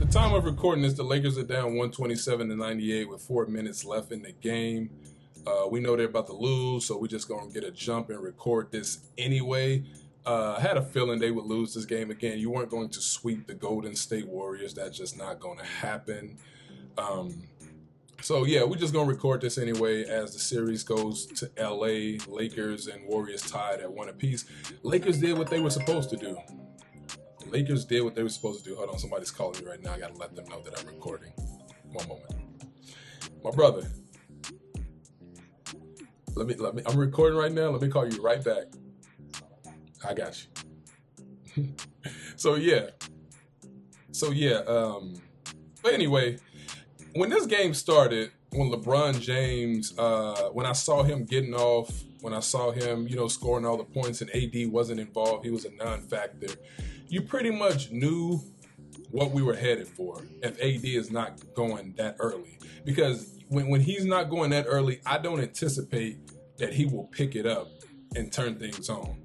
the time of recording this, the Lakers are down 127-98 with 4 minutes left in the game. We know they're about to lose, so we're just going to get a jump and record this anyway. I had a feeling they would lose this game again. You weren't going to sweep the Golden State Warriors. That's just not going to happen. So, yeah, we're just going to record this anyway as the series goes to L.A. Lakers and Warriors tied at 1 apiece. Lakers did what they were supposed to do. Lakers did what they were supposed to do. Hold on, somebody's calling me right now. I got to let them know that I'm recording. One moment. My brother. Let me. I'm recording right now. Let me call you right back. I got you. So yeah. But anyway, when this game started, when LeBron James, when I saw him getting off, when I saw him, scoring all the points and AD wasn't involved, he was a non-factor. You pretty much knew what we were headed for if AD is not going that early. Because when he's not going that early, I don't anticipate that he will pick it up and turn things on.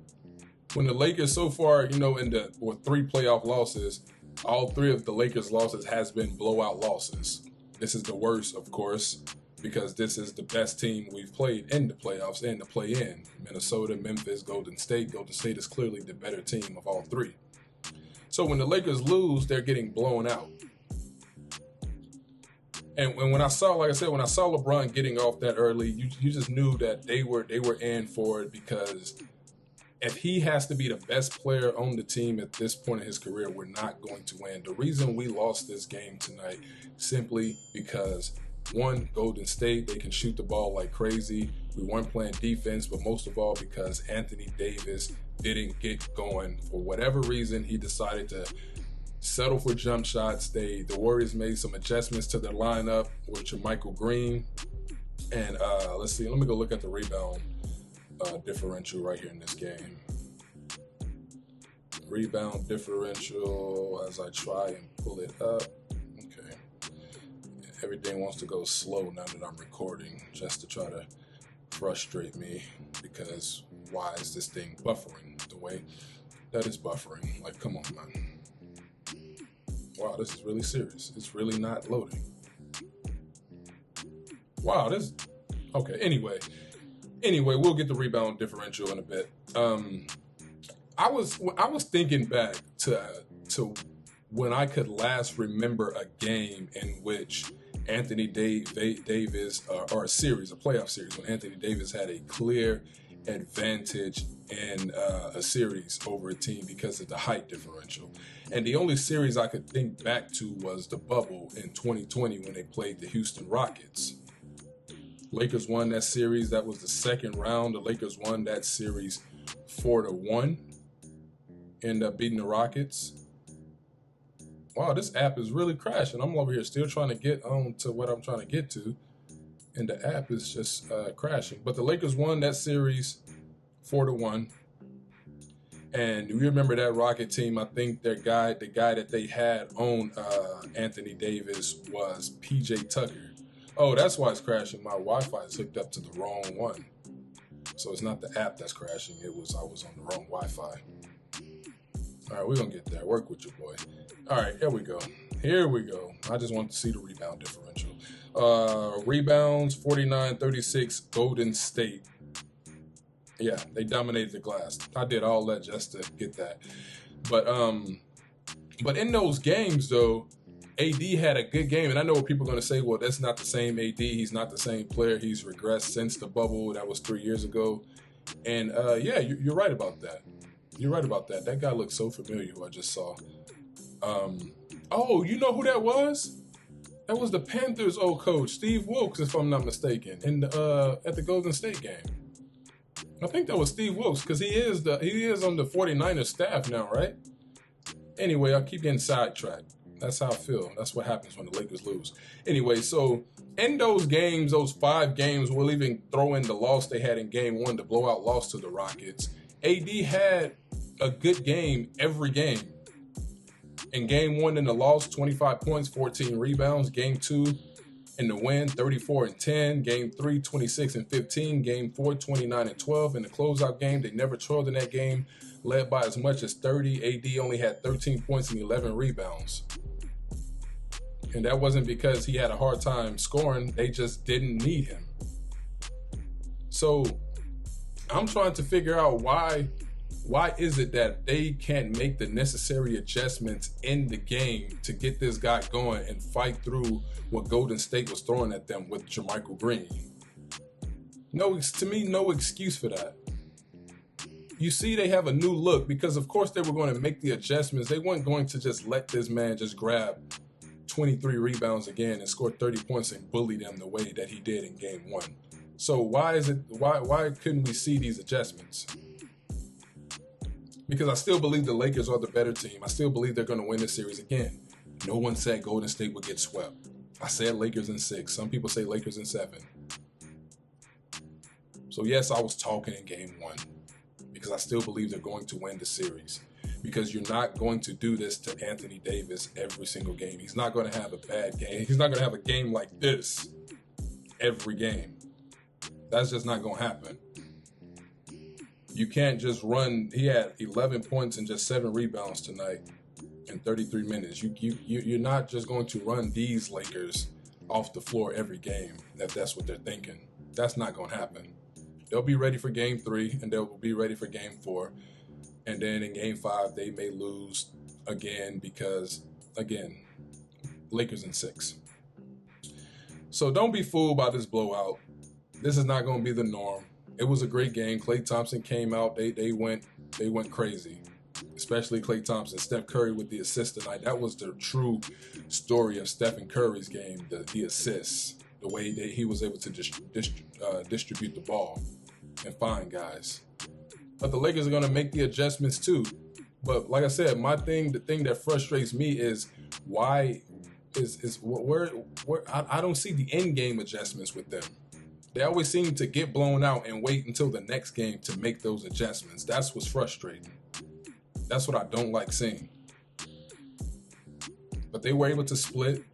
When the Lakers so far, in the 3 playoff losses, all 3 of the Lakers' losses has been blowout losses. This is the worst, of course, because this is the best team we've played in the playoffs and the play-in. Minnesota, Memphis, Golden State. Golden State is clearly the better team of all 3. So when the Lakers lose, they're getting blown out. And when I saw, like I said, when I saw LeBron getting off that early, you just knew that they were in for it, because if he has to be the best player on the team at this point in his career, we're not going to win. The reason we lost this game tonight, simply because, one, Golden State, they can shoot the ball like crazy. We weren't playing defense, but most of all because Anthony Davis didn't get going. For whatever reason, he decided to settle for jump shots. The Warriors made some adjustments to their lineup with Michael Green. And let's see, let me go look at the rebound differential right here in this game. Rebound differential as I try and pull it up. Okay. Everything wants to go slow now that I'm recording, just to try to frustrate me, because why is this thing buffering the way that it's buffering? Like, come on, man. Wow, this is really serious. It's really not loading. Wow, this... Okay, anyway, we'll get the rebound differential in a bit. I was thinking back to when I could last remember a game in which Anthony Davis, or a playoff series, when Anthony Davis had a clear advantage in a series over a team because of the height differential. And the only series I could think back to was the bubble in 2020 when they played the Houston Rockets. Lakers won that series. That was the second round. The Lakers won that series 4-1. Ended up beating the Rockets. Wow, this app is really crashing. I'm over here still trying to get on to what I'm trying to get to, and the app is just crashing. But the Lakers won that series 4-1. And you remember that Rocket team, I think the guy that they had on Anthony Davis was PJ Tucker. Oh, that's why it's crashing. My Wi-Fi is hooked up to the wrong one. So it's not the app that's crashing. I was on the wrong Wi-Fi. All right, we're going to get there. Work with your boy. All right, here we go. I just want to see the rebound differential. Rebounds, 49-36, Golden State. Yeah, they dominated the glass. I did all that just to get that. But in those games, though, AD had a good game. And I know what people are going to say, well, that's not the same AD. He's not the same player. He's regressed since the bubble. That was 3 years ago. And, yeah, you're right about that. You're right about that. That guy looks so familiar who I just saw. Oh, you know who that was? That was the Panthers' old coach, Steve Wilkes, if I'm not mistaken, at the Golden State game. I think that was Steve Wilkes, because he is on the 49ers staff now, right? Anyway, I keep getting sidetracked. That's how I feel. That's what happens when the Lakers lose. Anyway, so in those games, those 5 games, we'll even throw in the loss they had in game 1, the blowout loss to the Rockets. AD had a good game every game. In game 1 in the loss, 25 points, 14 rebounds. Game 2 in the win, 34-10. Game 3, 26-15. Game 4, 29-12. In the closeout game, they never trailed in that game, led by as much as 30. AD only had 13 points and 11 rebounds. And that wasn't because he had a hard time scoring. They just didn't need him. So I'm trying to figure out why is it that they can't make the necessary adjustments in the game to get this guy going and fight through what Golden State was throwing at them with Jermichael Green? No, to me, no excuse for that. You see, they have a new look because, of course, they were going to make the adjustments. They weren't going to just let this man just grab 23 rebounds again and score 30 points and bully them the way that he did in game 1. So why couldn't we see these adjustments? Because I still believe the Lakers are the better team. I still believe they're going to win this series again. No one said Golden State would get swept. I said Lakers in 6. Some people say Lakers in 7. So yes, I was talking in game 1 because I still believe they're going to win the series. Because you're not going to do this to Anthony Davis every single game. He's not going to have a bad game. He's not going to have a game like this every game. That's just not going to happen. You can't just run. He had 11 points and just 7 rebounds tonight in 33 minutes. You're not just going to run these Lakers off the floor every game if that's what they're thinking. That's not going to happen. They'll be ready for game 3 and they'll be ready for game 4. And then in game 5, they may lose again because, again, Lakers in 6. So don't be fooled by this blowout. This is not going to be the norm. It was a great game. Klay Thompson came out. They went crazy, especially Klay Thompson. Steph Curry with the assist tonight. That was the true story of Stephen Curry's game, the assists, the way that he was able to distribute the ball and find guys. But the Lakers are going to make the adjustments too. But like I said, the thing that frustrates me is why where I don't see the end game adjustments with them. They always seem to get blown out and wait until the next game to make those adjustments. That's what's frustrating. That's what I don't like seeing. But they were able to split.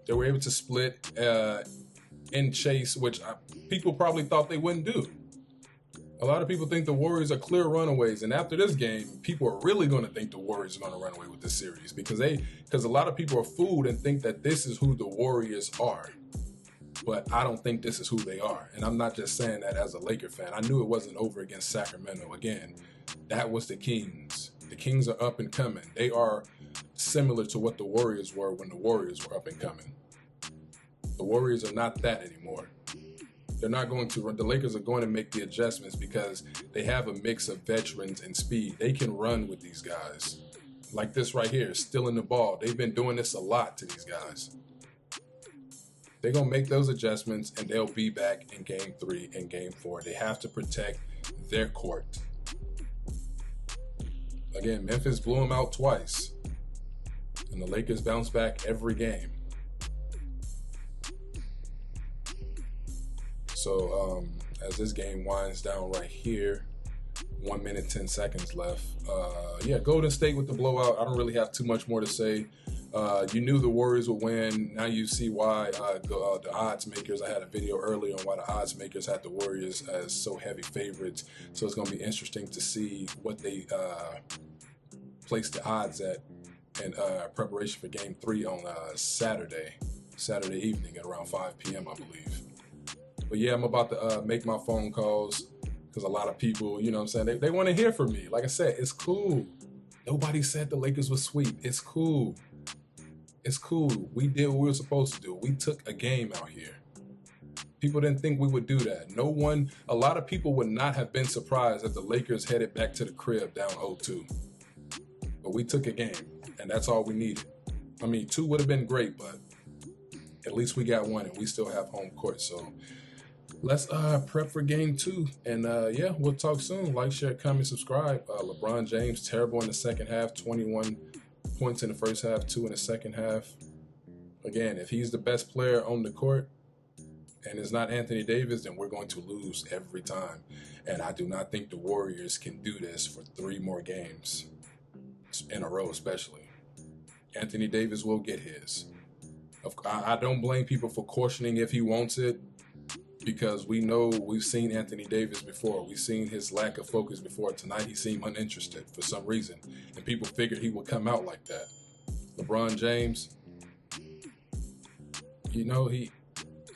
They were able to split in chase, which people probably thought they wouldn't do. A lot of people think the Warriors are clear runaways, and after this game, people are really going to think the Warriors are going to run away with this series because a lot of people are fooled and think that this is who the Warriors are. But I don't think this is who they are, and I'm not just saying that as a Laker fan. I knew it wasn't over against Sacramento. Again, that was the Kings. The Kings are up and coming. They are similar to what the Warriors were when the Warriors were up and coming. The Warriors are not that anymore. They're not going to run. The Lakers are going to make the adjustments because they have a mix of veterans and speed. They can run with these guys. Like this right here, stealing the ball. They've been doing this a lot to these guys. They're going to make those adjustments, and they'll be back in game 3 and game 4. They have to protect their court. Again, Memphis blew them out twice, and the Lakers bounce back every game. So as this game winds down right here, 1 minute, 10 seconds left. Golden State with the blowout. I don't really have too much more to say. You knew the Warriors would win. Now you see why the odds makers, I had a video earlier on why the odds makers had the Warriors as so heavy favorites. So it's going to be interesting to see what they place the odds at in preparation for game 3 on Saturday evening at around 5 p.m., I believe. But yeah, I'm about to make my phone calls because a lot of people, you know what I'm saying, they want to hear from me. Like I said, it's cool. Nobody said the Lakers would sweep. It's cool. It's cool. We did what we were supposed to do. We took a game out here. People didn't think we would do that. A lot of people would not have been surprised if the Lakers headed back to the crib down 0-2. But we took a game, and that's all we needed. I mean, 2 would have been great, but at least we got 1, and we still have home court. So let's prep for game 2. And we'll talk soon. Like, share, comment, subscribe. LeBron James, terrible in the second half, 21 points in the first half, 2 in the second half. Again, if he's the best player on the court and it's not Anthony Davis, then we're going to lose every time. And I do not think the Warriors can do this for 3 more games in a row, especially. Anthony Davis will get his. I don't blame people for cautioning if he wants it, because we know we've seen Anthony Davis before. We've seen his lack of focus before. Tonight he seemed uninterested for some reason, and people figured he would come out like that. LeBron James,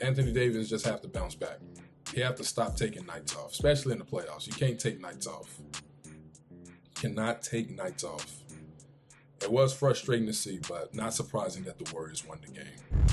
Anthony Davis just have to bounce back. He have to stop taking nights off, especially in the playoffs. You can't take nights off. You cannot take nights off. It was frustrating to see, but not surprising that the Warriors won the game.